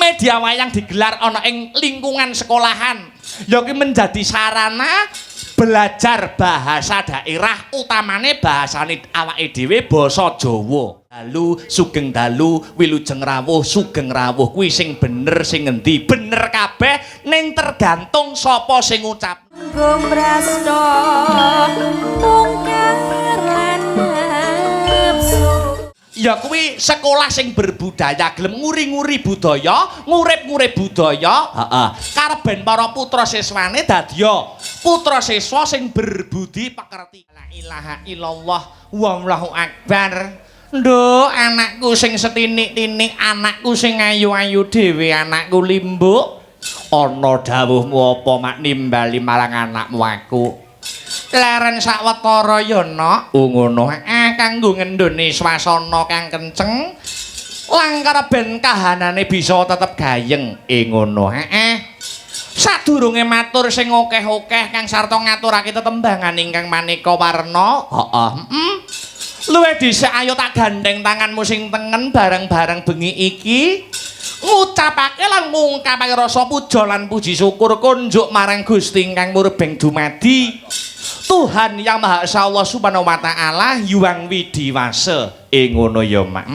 media wayang digelar ana ing lingkungan sekolahan ya kuwi menjadi sarana belajar bahasa daerah utamane bahasane awake dhewe basa Jawa. Dalu sugeng dalu wilujeng rawuh sugeng rawuh kuwi sing bener sing ngendi bener kabeh ning tergantung sapa sing ngucap. Gombrasto mungkar lan nafsu. Ya kuwi sekolah sing berbudaya gelem nguri-nguri budaya ngurip-ngurip budaya kareben para putra siswane dadi putra siswa sing berbudi pekerti. La ilaha illallah wallahu akbar. Nduk anakku sing setinik-tinik anakku sing ayu-ayu dhewe anakku limbuk ana dawuhmu apa mak nimbali marang anakmu aku leren sawetara ya nok ngono kanggo ngendhone swasana kang kenceng langkar ben kahanane bisa tetep gayeng ngono sadurunge matur sing akeh-akeh kang sarta ngaturake tetembangan ingkang maneka warna luwih dhisik ayo tak gandeng tanganmu sing tengen bareng-bareng bengi iki ngucapake lan ngungkapake rasa puja lan puji syukur kunjuk marang Gusti ingkang murbeng dumadi Tuhan yang Maha Esa Allah Subhanahu wa taala Hyang Widiwasa ngono ya mak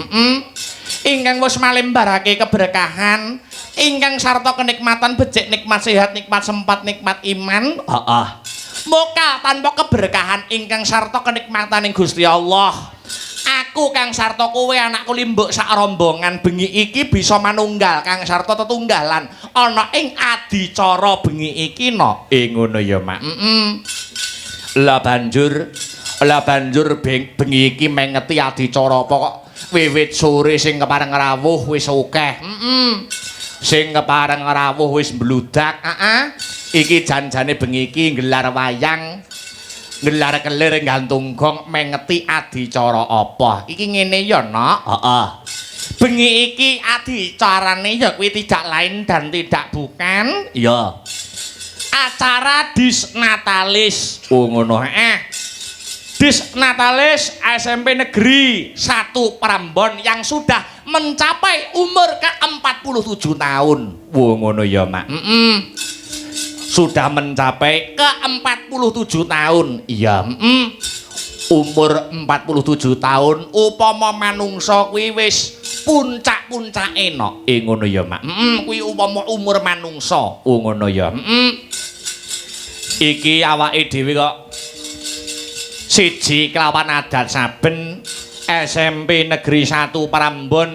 ingkang wis malembarake keberkahan ingkang sarta kenikmatan becik nikmat sehat nikmat sempat nikmat iman moga tanpa keberkahan ingkang sarta kenikmatan ing Gusti Allah aku kang sarta kowe anakku limbuk sak rombongan bengi iki bisa manunggal kang sarta tetunggalan ana ing adicara bengi iki no ngono ya mak lah banjur bengi iki mengeti adicara apa kok wiwit sore sing kepareng rawuh wis akeh sing kepareng rawuh wis mbludak iki janjane bengi iki nggelar wayang nggelar kelir gantung gong mengeti adicara apa iki ngene ya nok bengi iki adicarane ya kuwi tidak lain dan tidak bukan ya acara disnatalis ngono disnatalis SMP Negeri 1 Prambon yang sudah mencapai umur ke-47 tahun ngono ya mak sudah mencapai ke-47 tahun iya umur 47 tahun upama manungsa kuwi wis puncak-puncake no ngono ya mak kuwi upama umur manungsa ngono ya iki awake dhewe kok siji kelawan adat saben SMP Negeri 1 Prambon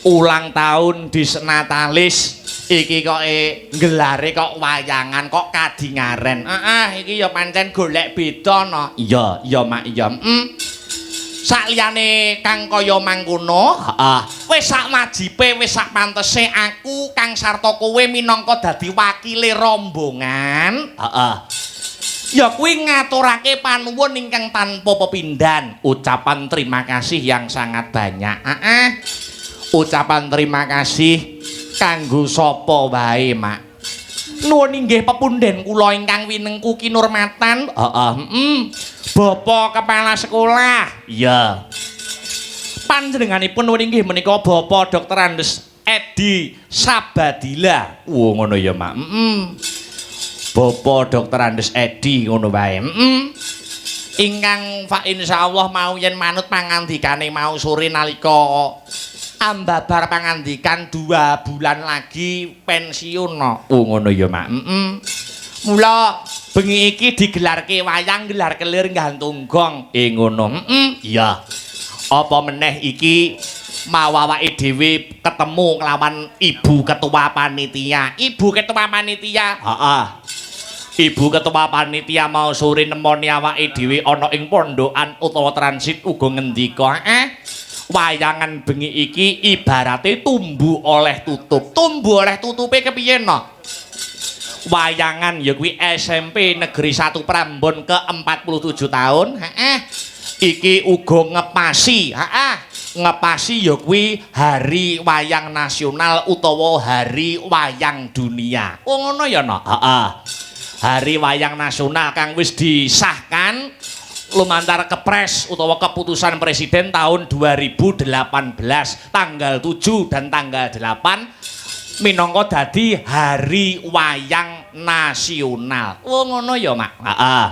ulang tahun disnatalis iki kok gelare kok wayangan kok kadingaren iki ya pancen golek beda no iya iya mak iya sakliyane kang kaya mangkono wis sak wajibe wis sak pantese aku kang sarta kowe minangka dadi wakile rombongan ya kuwi ngaturake panuwun ingkang tanpa pepindhan ucapan terima kasih yang sangat banyak ucapan terima kasih kanggo sapa wae mak nuwun inggih pepunden kula ingkang winengku kinurmatan Bapak Kepala Sekolah iya panjenenganipun nuwun inggih menika Bapak Dr. Andes Edi Sabadila ngono ya mak Bapak Dr. Andes Edi ngono wae ingkang fa insyaallah mau yen manut pangandikane mau sore nalika ambabar pangandikan 2 bulan lagi pensiun no ngono ya mak mula bengi iki digelarke wayang gelar kelir gantung gong ngono iya apa meneh iki mau awake dhewe ketemu kelawan ibu ketua panitia ibu ketua panitia mau sore nemoni awake dhewe ana ing pondokan utawa transit uga ngendika wayangan bengi iki ibarate tumbuh oleh tutupe kepiye no wayangan ya kuwi SMP Negeri 1 Prambon ke-47 tahun iki uga ngepasi ya kuwi hari wayang nasional utawa hari wayang dunia ngono ya no hari wayang nasional kang wis disahkan lumantar kepres utawa keputusan presiden tahun 2018 tanggal 7 dan tanggal 8 minangka dadi Hari Wayang Nasional. Oh ngono ya, Mak. Heeh.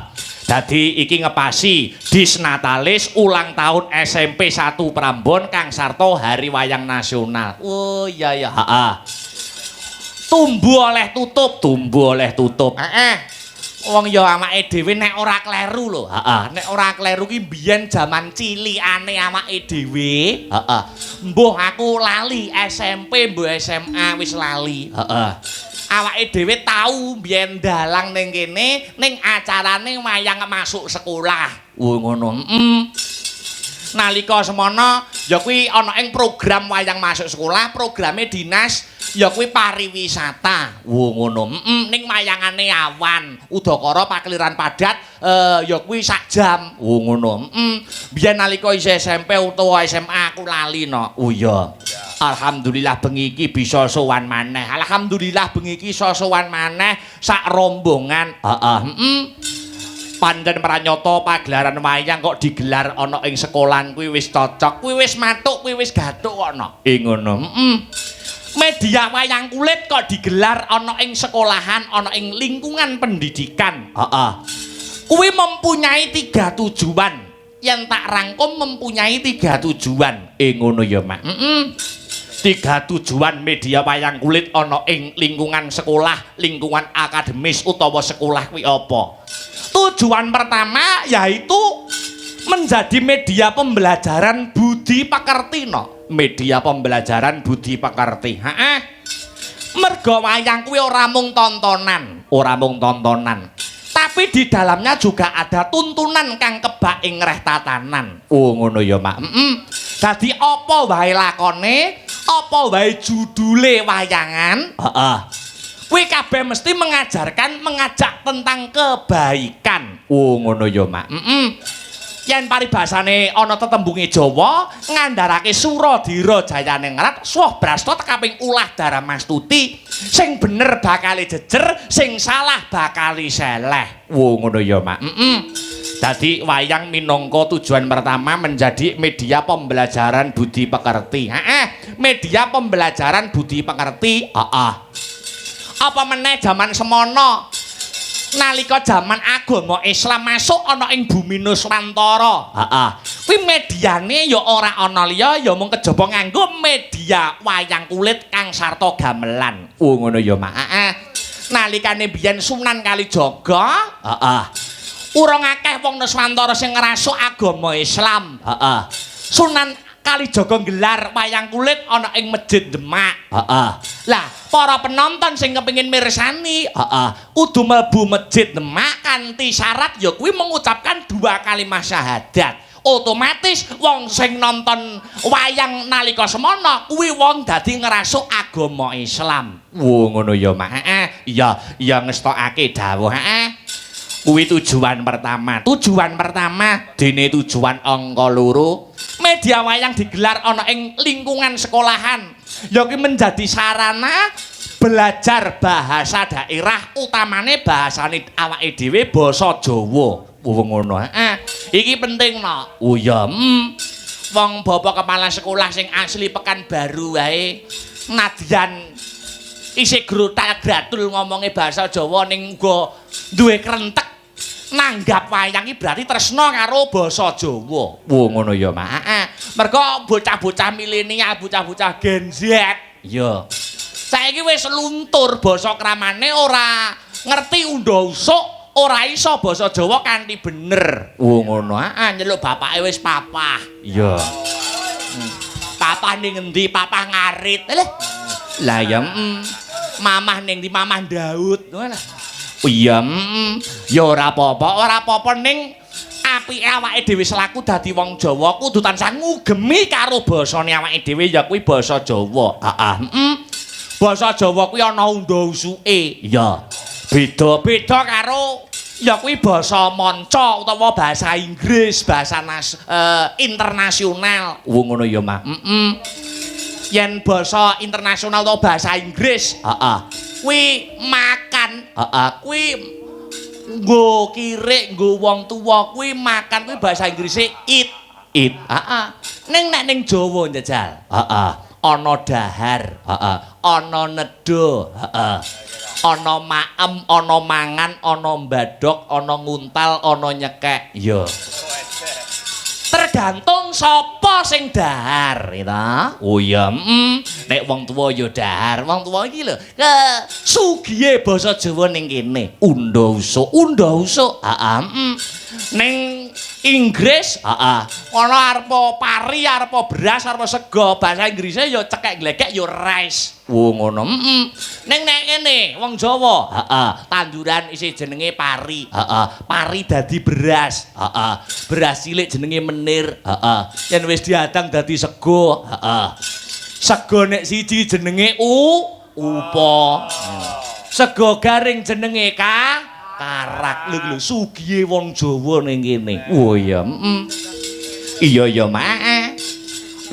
Dadi iki ngepasi disnatalis ulang tahun SMP 1 Prambon kang sarta Hari Wayang Nasional. Oh iya ya, heeh. Tumbuh oleh tutup. Heeh. Wong ya awake dhewe nek ora kleru lho. Heeh, nek ora kleru ki biyen jaman cilikane awake dhewe. Heeh. Mbuh aku lali SMP, mbuh SMA wis lali. Heeh. Awake dhewe tau biyen dalang ning kene ning acarane wayang masuk sekolah. Ngono. Nalika semono ya kuwi ana ing program wayang masuk sekolah, programe dinas ya kuwi pariwisata. Ngono. Ning wayangane awan, udakara pakliran padat ya kuwi sak jam. Ngono. Biyen nalika isih SMP utawa SMA aku lali no. Oh iya. Alhamdulillah bengi iki bisa sowan maneh. Alhamdulillah bengi iki iso sowan maneh sak rombongan. Heeh. Pancen pranyata pagelaran wayang kok digelar ana ing sekolahan kuwi wis cocok, kuwi wis matuk, kuwi wis gathuk ana. Ngono. Media wayang kulit kok digelar ana ing sekolahan, ana ing lingkungan pendidikan. Heeh. Kuwi mempunyai 3 tujuan. Yen tak rangkum mempunyai 3 tujuan. Ngono ya, Mak. 3 tujuan media wayang kulit ana ing lingkungan sekolah, lingkungan akademis utawa sekolah kuwi apa? Tujuan pertama yaitu menjadi media pembelajaran budi pekerti no. Media pembelajaran budi pekerti. Heeh. Merga wayang kuwi ora mung tontonan, tapi di dalamnya juga ada tuntunan kang kebak ing reh tatanan. Oh ngono ya, Mak. Dadi apa wae lakone, apa wae judule wayangan, heeh. Kuwi kabeh mesti mengajarkan, mengajak tentang kebaikan. Oh ngono ya, Mak. Yen paribasane ana tetembunge Jawa ngandharake Suradira jayane ngrat, swah brasta tekaping ulah Daramastuti, sing bener bakal jejer, sing salah bakal seleh. Oh ngono ya, Mak. Dadi wayang minangka tujuan pertama menjadi media pembelajaran budi pekerti. Heeh, media pembelajaran budi pekerti. Heeh. Apa meneh jaman semono nalika jaman agama Islam masuk ana ing bumi Nuswantara. Heeh. Kuwi mediane ya ora ana liya ya mung kejaba nganggo media wayang kulit kang sarta gamelan. Oh ngono ya, Mak. Heeh. Nalikane biyen Sunan Kalijaga, heeh. Urung akeh wong Nuswantara sing ngrasuk agama Islam. Heeh. Sunan Kalijaga gelar wayang kulit ana ing Masjid Demak. Heeh. Lah, para penonton sing kepengin mirsani, heeh, kudu mlebu Masjid Demak kanthi syarat ya kuwi mengucapkan 2 kalimat syahadat. Otomatis wong sing nonton wayang nalika semono kuwi wong dadi ngrasuk agama Islam. Wo ngono ya, Mak. Heeh. Iya ngestokake dawuh. Heeh. Kuwi tujuan pertama. Tujuan pertama dene tujuan angka 2. Media wayang digelar ana ing lingkungan sekolahan. Ya kuwi menjadi sarana belajar bahasa daerah, utamane bahasane awake dhewe basa Jawa. Ngono. Heeh. Iki penting no. Oh ya. Wong bapak kepala sekolah sing asli Pekanbaru wae nadyan isih grutal-gratul ngomonge bahasa Jawa ning uga duwe krentek nanggap wayang iki berarti tresna karo basa Jawa. Oh ngono ya, Mak. Heeh. Mergo bocah-bocah milenial, bocah-bocah Gen Z, ya. Saiki wis luntur basa kramane ora ngerti undha-usuk, ora iso basa Jawa kanthi bener. Oh ngono. Heeh, nyeluk bapake wis papah. Iya. Papah ning endi? Papah ngarit. Lah ya, mamah ning ndi? Mamah Daud. Ngono. Iya, ya ora apa-apa ning apike awake dhewe selaku dadi wong Jawa kudu tansah ngugemi karo basane awake dhewe ya kuwi basa Jawa. Heeh. Basa Jawa kuwi ana undha-usuke. Iya. Beda-beda karo ya kuwi basa manca utawa bahasa Inggris, bahasa internasional. Ngono ya, Mak. Yen basa internasional utawa bahasa Inggris, heeh. Kuwi makan, heeh, kuwi nggo kirik, nggo wong tuwa kuwi makan kuwi bahasa Inggrise eat. Heeh. Ning nek ning Jawa njajal, heeh, ana dahar, heeh, ana nedha, heeh. Ana maem, ana mangan, ana mbadhok, ana nguntal, ana nyekek. Ya. Tergantung sapa sing dahar, ta? Oh iya, nek wong tuwa ya dahar. Wong tuwa iki lho, sugihe basa Jawa ning kene. Unda usuk, heeh, ning Inggris, heeh. Ana arepa pari, arepa beras, arepa sego, bahasa Inggrise ya cekek glekek ya rice. Wo ngono. Ning nek kene wong Jawa, heeh, tanduran isih jenenge pari, heeh. Pari dadi beras, heeh. Beras cilik jenenge menir, heeh. Yen wis diadang dadi sego, heeh. Sego nek siji jenenge upa. Sego garing jenenge karak. Lho sugihe wong Jawa ning kene. Oh iya, Iya ya, Mak.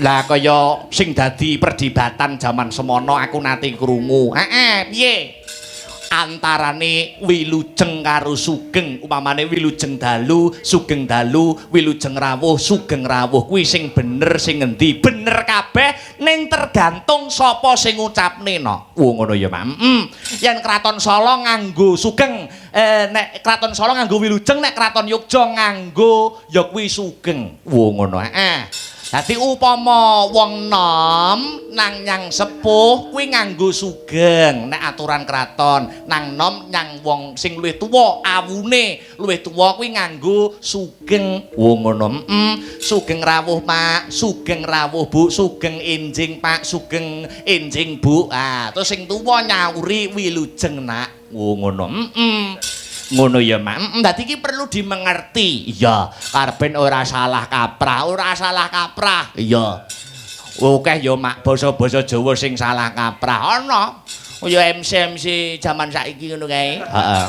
Lah kaya sing dadi perdebatan jaman semono aku nate krungu. Heeh, piye? Antarane wilujeng karo sugeng, upamane wilujeng dalu, sugeng dalu, wilujeng rawuh, sugeng rawuh. Kuwi sing bener sing ngendi? Bener kabeh ning tergantung sapa sing ngucapne no. Ngono ya, Mak. Yen kraton Solo nganggo sugeng, nek kraton Solo nganggo wilujeng, nek kraton Yogya nganggo ya kuwi sugeng. Ngono. Dadi upama wong nom nang nyang sepuh kuwi nganggo sugeng nek aturan kraton, nang nom nyang wong sing luwih tuwa awune luwih tuwa kuwi nganggo sugeng. Ngono. Sugeng rawuh Pak, sugeng rawuh Bu, sugeng enjing Pak, sugeng enjing Bu. Terus sing tuwa nyauri wilujeng Nak. Ngono. Ngono ya, Mak. Dadi iki perlu dimengerti. Iya, karben ora salah kaprah, ora salah kaprah. Iya. Akeh ya, Mak, basa-basa Jawa sing salah kaprah. Ana. Ya MC jaman saiki ngono kae. Heeh.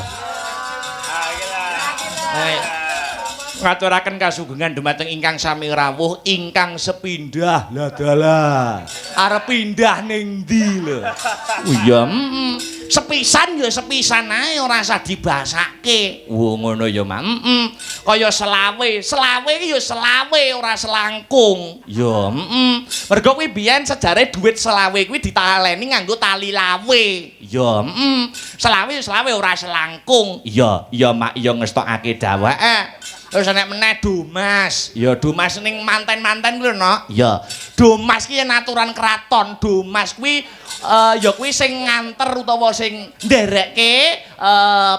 Ngaturaken kasugengan dumateng ingkang sami rawuh, ingkang sepindah. Lah dalah. Arep pindah ning ndi lho? Oh iya, sepisan ya sepisan ae ora usah dibasake. Ngono ya, Mak. Kaya selawe iki ya selawe ora selangkung. Ya, mergo kuwi biyen sejare dhuwit selawe kuwi ditaleni nganggo tali lawe. Ya, selawe ora selangkung. Iya, Mak, ya ngestokake dawuh. Terus nek meneh Dumas. Ya Dumas ning manten-manten kuwi no. Ya. Dumas ki yen aturan kraton, Dumas kuwi ya kuwi sing nganter utawa sing nderekke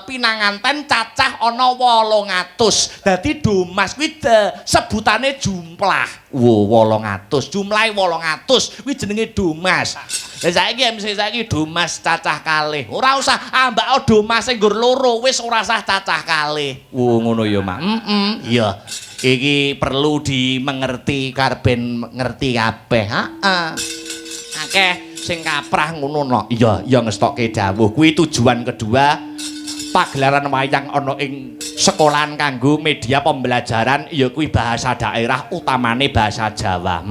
pinanganten cacah ana 800. Dadi Dumas kuwi sebutane jumplah. 800. Jumlahe 800 kuwi jenenge Dumas. Lah saiki Dumas cacah kalih. Ora usah ambak Dumas sing nggur loro, wis ora usah cacah kalih. Ngono ya, Mak. Iya. Iki perlu dimengerti karben ngerti kabeh. Heeh. Akeh sing kaprah ngono no. Iya, ya ngestokke dawuh. Kuwi tujuan kedua pagelaran wayang ana ing sekolahan kanggo media pembelajaran ya kuwi bahasa daerah utamane bahasa Jawa.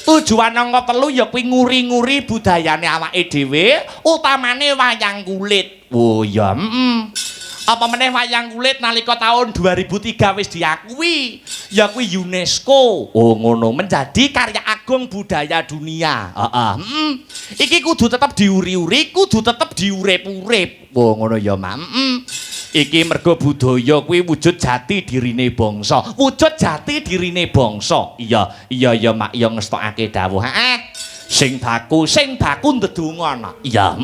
Tujuan nomor 3 ya kuwi nguri-nguri budayane awake dhewe utamane wayang kulit. Oh ya, apa meneh wayang kulit nalika tahun 2003 wis diakui ya kuwi UNESCO. Oh ngono, menjadi karya agung budaya dunia. Iki kudu tetep diuri-uri, kudu tetep diurip-urip. Oh ngono ya, Mak. Iki mergo budaya kuwi wujud jati dirine bangsa. Wujud jati dirine bangsa. Iya ya, Mak, ya ngestokake dawuh. Sing baku ndedonga. Iya,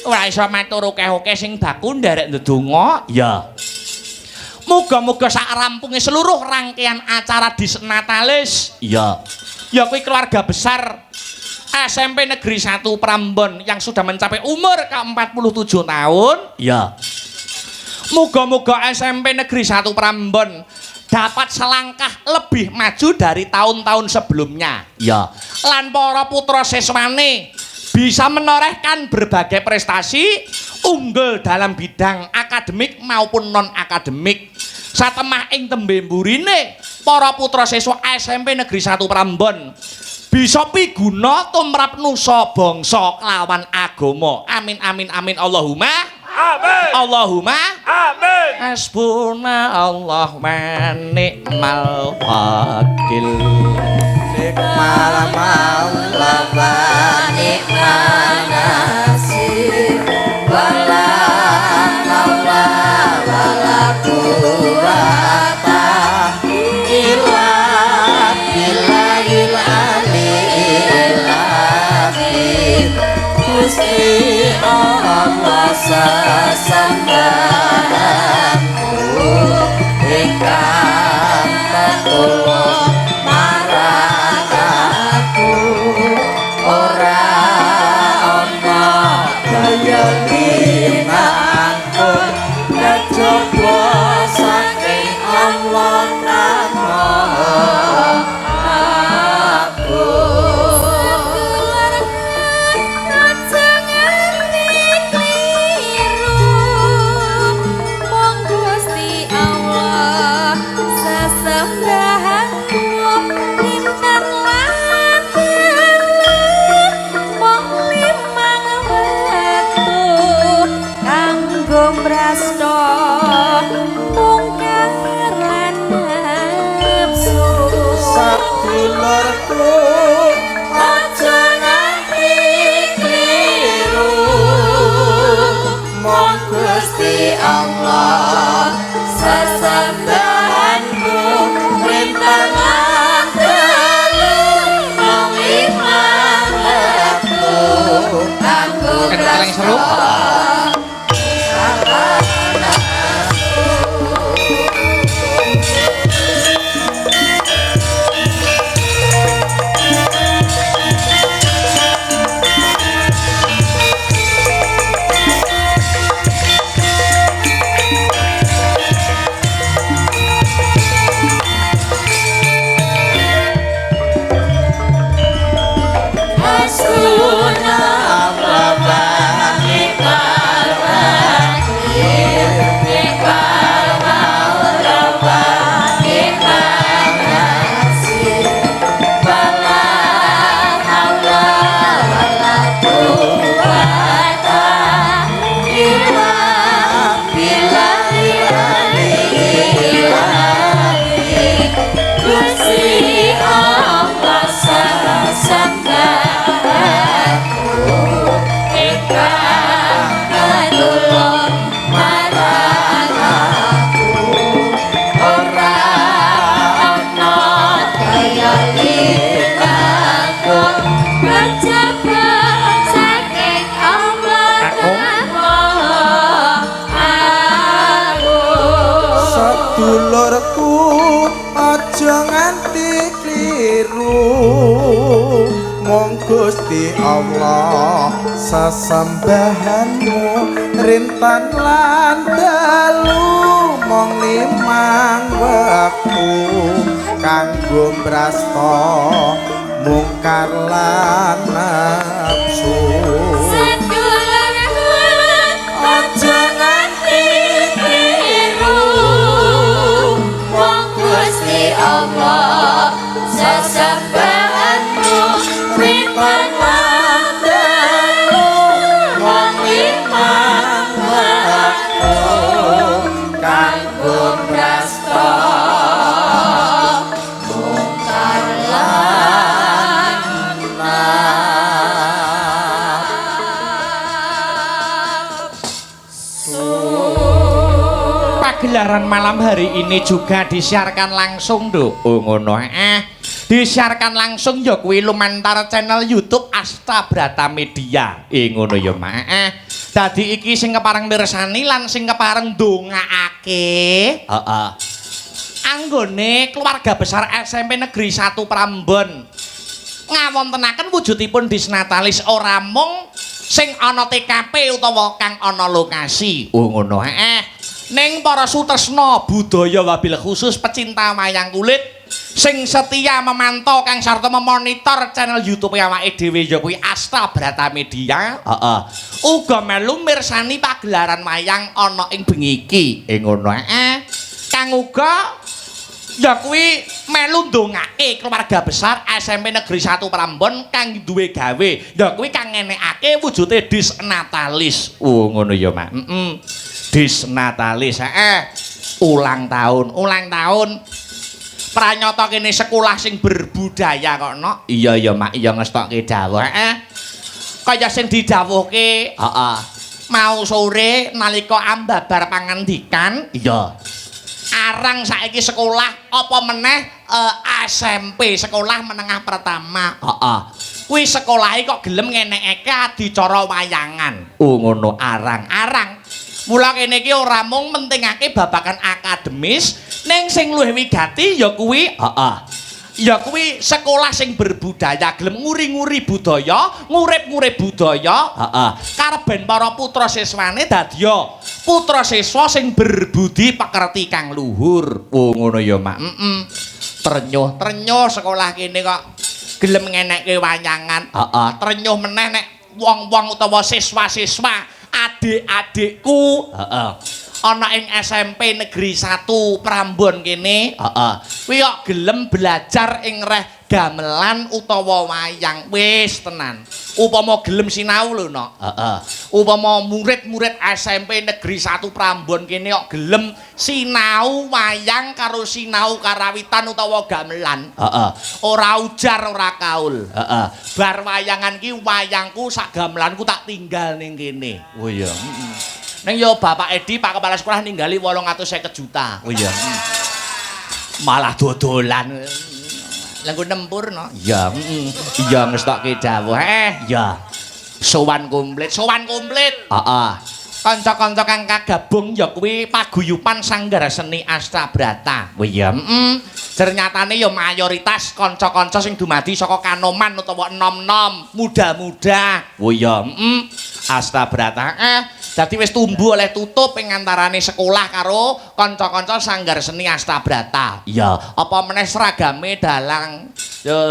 ora iso matur akeh-akeh sing baku nderek ndedonga. Iya. Muga-muga sak rampunge seluruh rangkaian acara Disnatalis. Iya. Ya kuwi keluarga besar SMP Negeri 1 Prambon yang sudah mencapai umur ke-47 tahun. Iya. Muga-muga SMP Negeri 1 Prambon dapat selangkah lebih maju dari tahun-tahun sebelumnya. Ya. Lan para putra siswane bisa menorehkan berbagai prestasi unggul dalam bidang akademik maupun non-akademik. Satemah ing tembe mburine para putra siswa SMP Negeri 1 Prambon bisa piguna tumrap nusa bangsa kelawan agama. Amin amin amin Allahumma amin. Allahumma amin. Hasbuna Allah wa ni'mal wakil. Gusti Allah sesembahanmu rintan lan dalu mong limang wektu kanggo brasta mungkar lan nafsu aja nganti tiru mong Gusti Allah sesembahanmu rintan lan dalu mong limang wektu kanggo brasta mungkar lan nafsu. Pagelaran malam hari ini juga disiarkan langsung do. Oh ngono disiarkan langsung ya kuwi lumantar channel YouTube Asta Brata Media. Ngono ya Mak. Dadi iki sing kepareng mirsani lan sing kepareng ndongaake. Heeh. Anggone keluarga besar SMP Negeri 1 Prambon. Ngawontenaken wujudipun disnatalis ora mung sing ana TKP utawa kang ana lokasi. Oh ngono ning para sutresna budaya wabil khusus pecinta wayang kulit sing setia memantau kang sarta memonitor channel YouTube awake dhewe ya kuwi Asta Brata Media. Heeh. Uga melu mirsani pagelaran wayang ana ing bengi iki. Ngono kang uga ya kuwi melu ndongake keluarga besar SMP Negeri 1 Prambon kang duwe gawe. Ya kuwi kang ngenekake wujude disnatalis. Oh ngono ya Mak. Disnatalis ulang tahun Pranyata kene sekolah sing berbudaya kok, Nok. Iya ya, Mak, iya ngestokke dawuh. Kaya sing didhawuhke, heeh. Mau sore nalika ambabar pangandikan, iya. Arang saiki sekolah apa meneh SMP, sekolah menengah pertama. Heeh. Kuwi sekolahe kok gelem ngenekake adicara wayangan. Oh ngono, arang. Mula kene iki ora mung mentingake babagan akademis, ning sing luwih wigati ya kuwi, heeh. Ya kuwi sekolah sing berbudaya, gelem nguri-nguri budaya, ngurip-ngurip budaya, heeh. Karben para putra siswane dadi putra siswa sing berbudi pekerti kang luhur. Oh ngono ya, Mak. Trenyuh sekolah kene kok gelem ngenekke wayangan. Heeh. Trenyuh meneh nek wong-wong utawa siswa-siswa adik-adikku, heeh. Ana ing SMP Negeri 1 Prambon kene, heeh. Kuwi kok gelem belajar ing reh gamelan utawa wayang. Wis tenan. Upama gelem sinau lho, Nok. Heeh. Upama murid-murid SMP Negeri 1 Prambon kene kok gelem sinau wayang karo sinau karawitan utawa gamelan. Heeh. Ora ujar ora kaul. Heeh. Bar wayangan ki wayangku sak gamelanku tak tinggal ning kene. Oh iya, Neng yo Bapak Edi, Pak Kepala Sekolah ninggali 850 juta. Oh iya. Malah dodolan. Langgo nempur no. Iya, iya ngestokke dawuh. Ya. Sowan komplit. Heeh. Kanca-kanca kang kagabung ya kuwi paguyuban Sanggar Seni Astabrata. Oh iya, ternyatane ya mayoritas kanca-kanca sing dumadi saka Kanoman utawa enom-enom, muda-muda. Oh iya, Astabrata. Dadi wis tumbuh oleh tutup ing antarane sekolah karo kanca-kanca Sanggar Seni Astabrata. Iya, apa meneh seragame dalang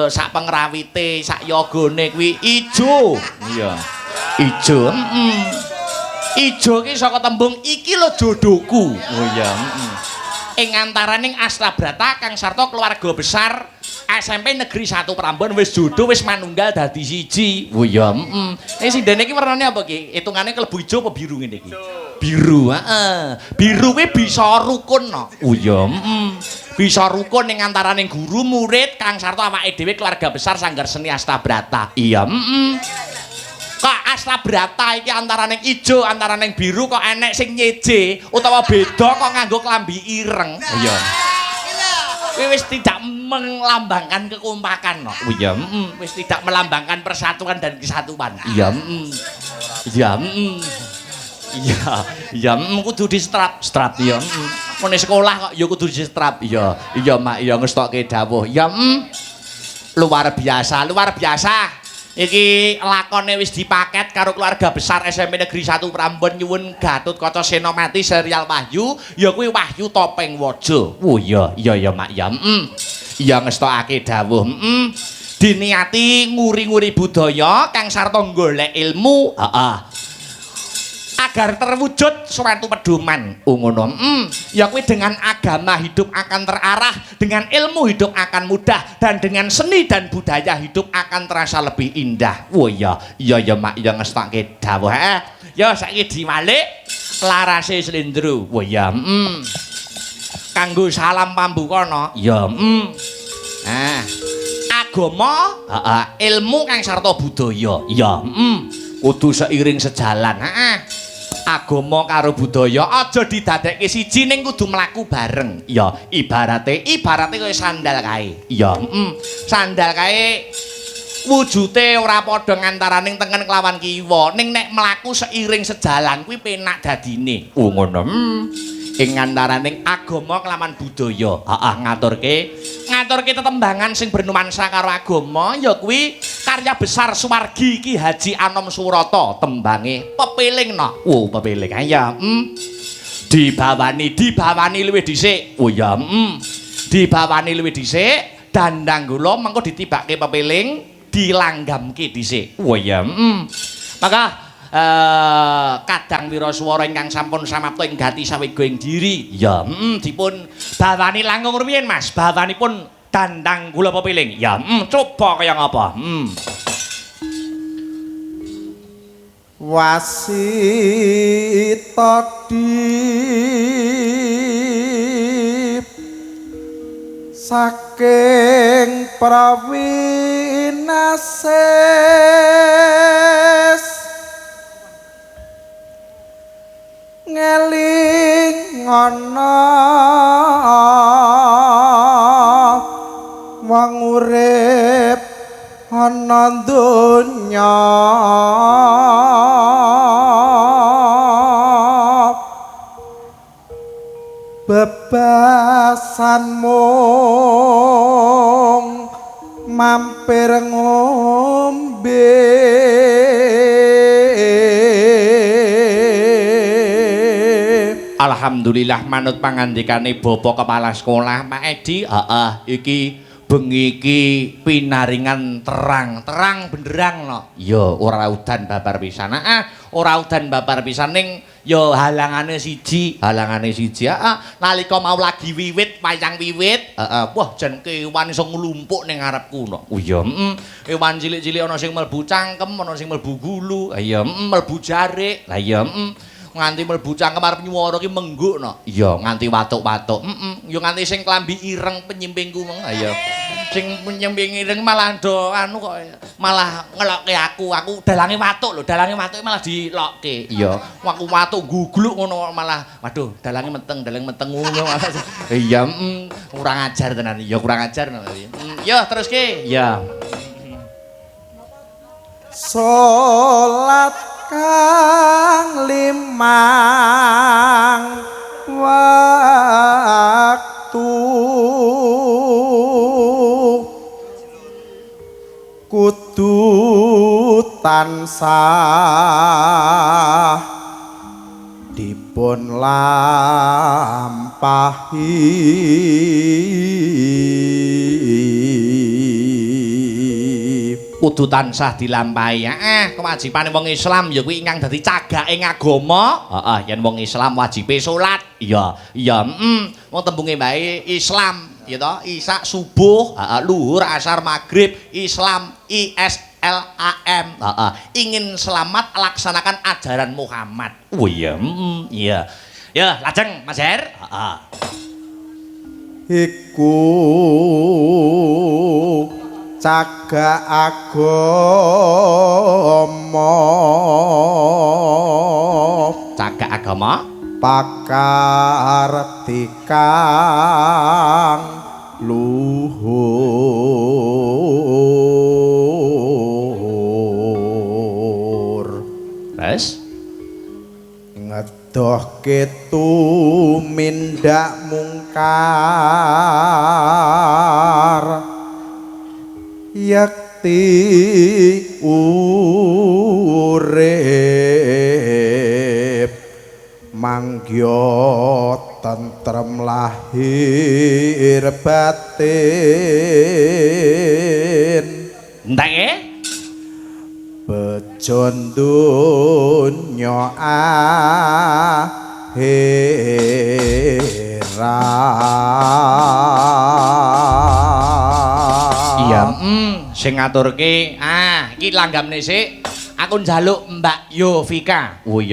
sak pengrawite, sak yogane kuwi ijo. Iya. Ijo, Ijo ki saka tembung iki lho jodohku. Oh iya, Ing antaraning Astabrata kang sarta keluarga besar SMP Negeri 1 Prambon wis jodoh wis manunggal dadi siji. Oh iya, Ning sindene iki warnane apa ki? Hitungane kelebu ijo apa biru ngene iki? Biru, heeh. Biru kuwi bisa rukun no. Oh iya, Bisa rukun ning antaraning guru murid kang sarta awake dhewe keluarga besar Sanggar Seni Astabrata. Iya, Kok Astabrata iki antaraning ijo, antaraning biru kok enek sing nyeje utawa beda kok nganggo klambi ireng. Iya. Kuwi wis tidak melambangkan kekompakan no. Oh iya, wis tidak melambangkan persatuan dan kesatuan. Iya, Iya, Iya, kudu di-strap ya. Mene sekolah kok ya kudu di-strap. Iya, Mak, iya ngestokke dawuh. Ya, luar biasa. Iki lakone wis dipaket karo keluarga besar SMP Negeri 1 Prambon nyuwun Gatotkaca Senopati serial Wahyu, ya kuwi Wahyu Topeng Waja. Oh iya, Mak, ya. Iya ngestokake dawuh. Diniati nguri-nguri budaya kang sarta golek ilmu, heeh. Agar terwujud suatu pedoman. Oh ngono. Ya kuwi dengan agama hidup akan terarah, dengan ilmu hidup akan mudah, dan dengan seni dan budaya hidup akan terasa lebih indah. Oh iya, Mak, ya ngestokke dawuh. Ya saiki diwalik larase slendro. Oh iya, Kanggo salam pambukana. Ya, agama, ilmu kang sarta budaya. Ya, kudu seiring sejalan. Agama karo budaya aja didadekke siji ning kudu mlaku bareng. Ya, ibarate kaya sandal kae. Ya, sandal kae wujute ora padha ngantaraning tengen kelawan kiwa, ning nek mlaku seiring sejalan kuwi penak dadine. Oh ngono. Ing antaraning agama kelawan budaya. Heeh, ngaturke tetembangan sing bernuansa karo agama ya kuwi karya besar Suwargi Ki Haji Anom Surata, tembange Pepiling no. Oh, Pepiling. Ya, dibawani luwih dhisik. Oh ya, dibawani luwih dhisik, dandang kula mengko ditibake Pepiling, dilanggamke dhisik. Oh ya, maka kadang wiraswara ingkang sampun samapta ing gati sawega ing diri. Ya, dipun bawani langkung rumiyin, Mas. Bawanipun dandang kula Pepiling. Ya, coba kaya ngapa? Wasita dip saking prawinases ngeling ana wong urip ana donya bebasan mung mampir ngombe Alhamdulillah manut pangandikane Bapak Kepala Sekolah Pak Edi, iki bengi iki pinaringan terang benderang no. Ya ora udan babar pisan. Ora udan babar pisan ning ya halangane siji. Nalika mau lagi wiwit wayang wiwit, wah jan kewan iso nglumpuk ning ngarepku no. Oh iya, kewan cilik-cilik ana sing mlebu cangkem, ana sing mlebu gulu. Iya, mlebu jarik. Lah iya, nganti mlebu cangkem arep nyuwara ki mengguk no. Iya, nganti watuk-watuk. Ya nganti sing klambi ireng penyimpingku meng. Iya. Sing penyimping ireng malah do anu kok malah ngelokke aku. Aku dalange watuk lho, dalange watuke malah dilokke. Iya, aku watuk gugluk ngono malah waduh, dalange meteng ngono malah. Iya, kurang ajar tenan. Iya, kurang ajar. Yo teruske. Iya. salat kang limang waktu kudu tansah dipun lampahi kudu tansah dilampahi. Kewajibane wong Islam ya kuwi ingkang dadi cagake agama. Yen wong Islam wajibe salat. Iya, wong tembunge bae Islam, ya toh, Isya subuh, luhur, asar, maghrib, Islam, ISLAM. Ingin selamat laksanakan ajaran Muhammad. Oh iya, iya. Ya, lajeng Mas Her. iku cagak agama pakartikang luhur Terus ngedohke tumindak mungkar yakti urip manggya tentrem lahir batin ndake bejo donya akhirat. Iya, sing ngaturke iki langgamne sik aku njaluk Mbak Yovika. Oh iya.